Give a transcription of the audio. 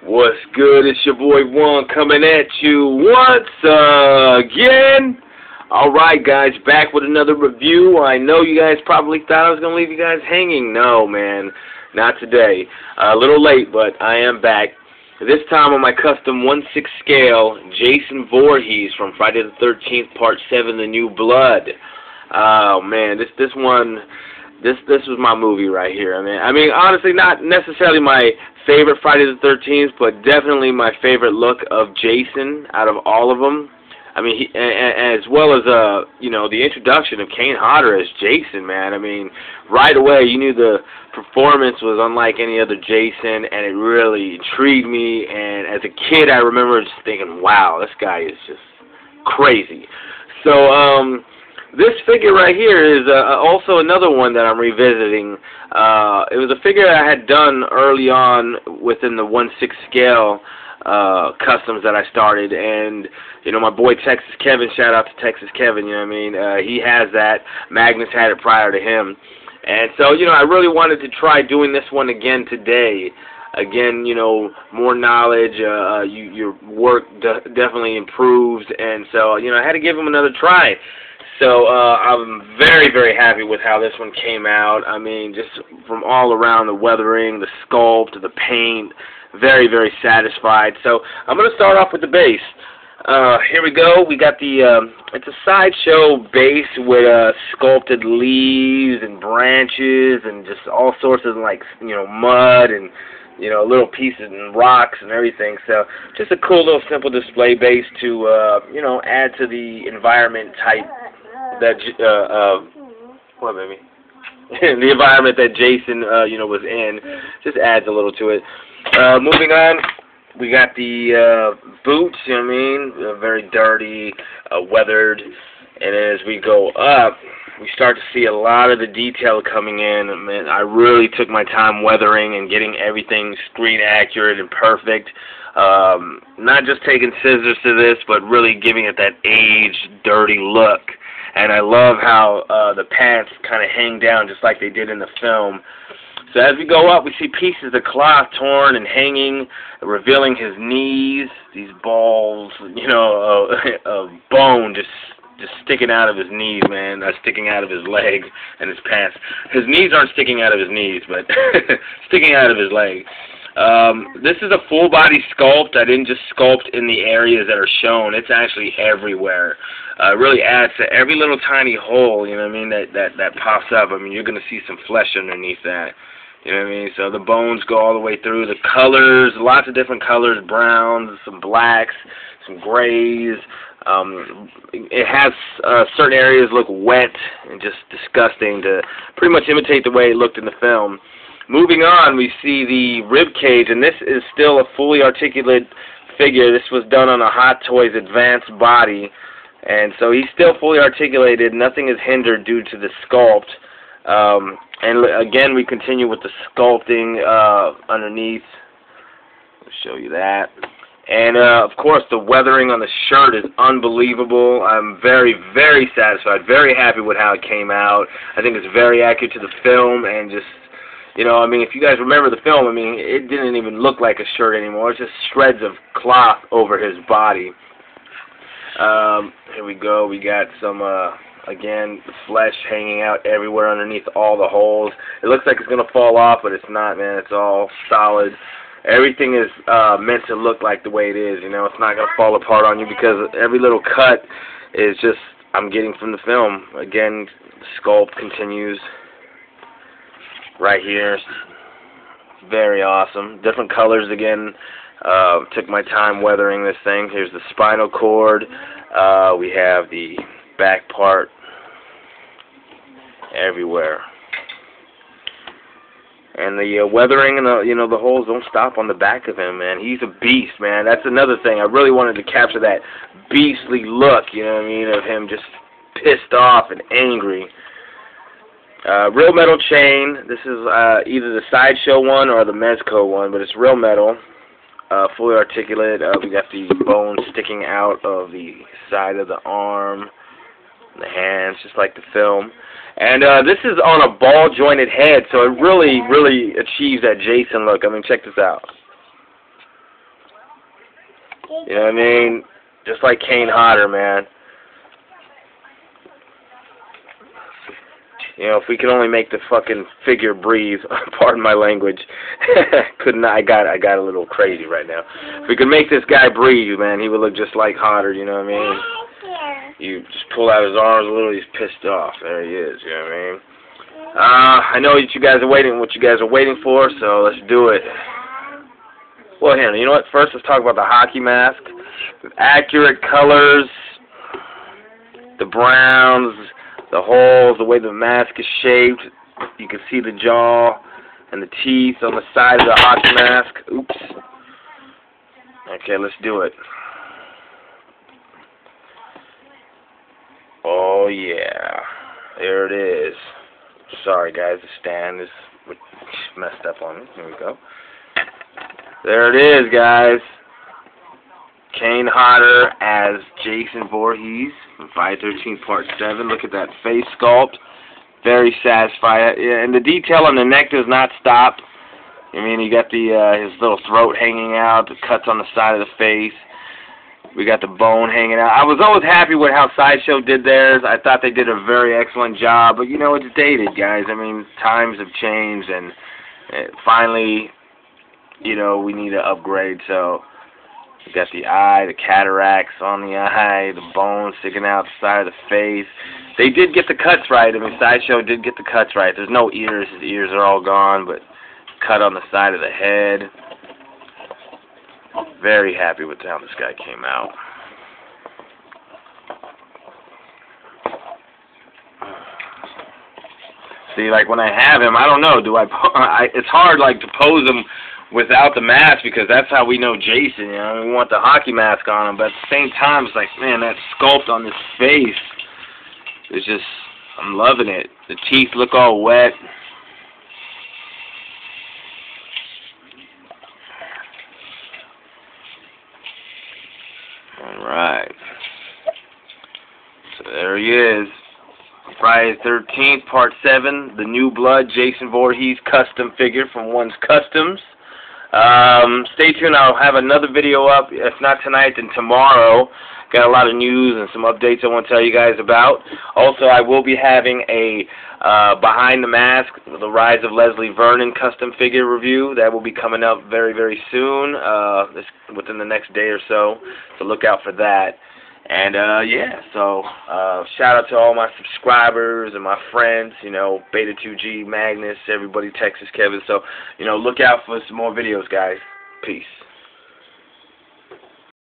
What's good? It's your boy Juan coming at you once again. Alright guys, back with another review. I know you guys probably thought I was going to leave you guys hanging. No, man. Not today. A little late, but I am back. This time on my custom 1/6 scale, Jason Voorhees from Friday the 13th, Part 7, The New Blood. Oh, man. This was my movie right here. I mean, honestly, not necessarily my favorite Friday the 13th, but definitely my favorite look of Jason out of all of them. I mean, as well as you know, the introduction of Kane Hodder as Jason, man. I mean, right away you knew the performance was unlike any other Jason, and it really intrigued me. And as a kid, I remember just thinking, wow, this guy is just crazy. So, this figure right here is also another one that I'm revisiting. It was a figure I had done early on within the 1/6 scale customs that I started, and you know, my boy Texas Kevin, shout out to Texas Kevin, you know what I mean, he has that. Magnus had it prior to him, and so, you know, I really wanted to try doing this one again today. Again, you know, more knowledge, your work definitely improves, and so, you know, I had to give him another try. So I'm very, very happy with how this one came out. I mean, just from all around, the weathering, the sculpt, the paint, very, very satisfied. So I'm going to start off with the base. Here we go. We got the, it's a sideshow base with sculpted leaves and branches and just all sorts of, like, you know, mud and, you know, little pieces and rocks and everything. So just a cool little simple display base to, you know, add to the environment type that, what, baby? The environment that Jason, you know, was in. Just adds a little to it. Moving on, we got the boots, you know what I mean? Very dirty, weathered. And as we go up, we start to see a lot of the detail coming in. I mean, I really took my time weathering and getting everything screen accurate and perfect. Not just taking scissors to this, but really giving it that aged, dirty look. And I love how the pants kind of hang down just like they did in the film. So as we go up, we see pieces of cloth torn and hanging, revealing his knees, these balls, you know, of bone just sticking out of his knees, man, sticking out of his leg and his pants. His knees aren't sticking out of his knees, but sticking out of his leg. This is a full body sculpt. I didn't just sculpt in the areas that are shown. It's actually everywhere. It really adds to every little tiny hole, you know what I mean, that pops up. I mean, you're going to see some flesh underneath that. You know what I mean? So the bones go all the way through. The colors, lots of different colors, browns, some blacks, some grays. It has certain areas look wet and just disgusting to pretty much imitate the way it looked in the film. Moving on, we see the rib cage, and this is still a fully articulate figure. This was done on a Hot Toys advanced body, and so he's still fully articulated. Nothing is hindered due to the sculpt. And again, we continue with the sculpting underneath. I'll show you that. And, of course, the weathering on the shirt is unbelievable. I'm very, very satisfied, very happy with how it came out. I think it's very accurate to the film, and just, you know, I mean, if you guys remember the film, I mean, it didn't even look like a shirt anymore. It's just shreds of cloth over his body. Here we go. We got some, again, flesh hanging out everywhere underneath all the holes. It looks like it's going to fall off, but it's not, man. It's all solid. Everything is meant to look like the way it is, you know. It's not going to fall apart on you because every little cut is just I'm getting from the film. Again, the sculpt continues right here. Very awesome. Different colors again. Took my time weathering this thing. Here's the spinal cord. We have the back part everywhere. And the weathering and the, you know, the holes don't stop on the back of him, man. He's a beast, man. That's another thing. I really wanted to capture that beastly look, you know what I mean, of him just pissed off and angry. Real metal chain. This is either the sideshow one or the Mezco one, but it's real metal, fully articulate. We got the bones sticking out of the side of the arm, the hands, just like the film. And this is on a ball-jointed head, so it really, really achieves that Jason look. I mean, check this out. You know what I mean? Just like Kane Hodder, man. You know, if we could only make the fucking figure breathe, pardon my language. Couldn't I got a little crazy right now. If we could make this guy breathe, man, he would look just like Hodder, you know what I mean? You just pull out his arms a little, he's pissed off. There he is, you know what I mean? I know that you guys are waiting, what you guys are waiting for, so let's do it. Well, here, you know what? First, let's talk about the hockey mask. With accurate colors, the browns, the holes, the way the mask is shaped. You can see the jaw and the teeth on the side of the hockey mask. Oops. Okay, let's do it. Oh, yeah. There it is. Sorry, guys. The stand is messed up on me. Here we go. There it is, guys. Kane Hodder as Jason Voorhees from 513 Part 7. Look at that face sculpt. Very satisfying. Yeah, and the detail on the neck does not stop. I mean, you got the his little throat hanging out, the cuts on the side of the face. We got the bone hanging out. I was always happy with how Sideshow did theirs. I thought they did a very excellent job. But, you know, it's dated, guys. I mean, times have changed, and finally, you know, we need to upgrade. So we got the eye, the cataracts on the eye, the bone sticking out the side of the face. They did get the cuts right. I mean, Sideshow did get the cuts right. There's no ears. His ears are all gone, but cut on the side of the head. Very happy with how this guy came out. See, like when I have him, I don't know. It's hard, like, to pose him without the mask because that's how we know Jason. You know, we want the hockey mask on him, but at the same time, it's like, man, that sculpt on his face is just, I'm loving it. The teeth look all wet. Alright. So there he is. Friday the 13th, Part 7, the New Blood Jason Voorhees custom figure from One's Customs. Stay tuned. I'll have another video up, if not tonight, then tomorrow. Got a lot of news and some updates I want to tell you guys about. Also, I will be having a Behind the Mask, the Rise of Leslie Vernon custom figure review. That will be coming up very, very soon, within the next day or so. So look out for that. And, yeah, so shout out to all my subscribers and my friends, you know, Beta 2G, Magnus, everybody, Texas Kevin. So, you know, look out for some more videos, guys. Peace.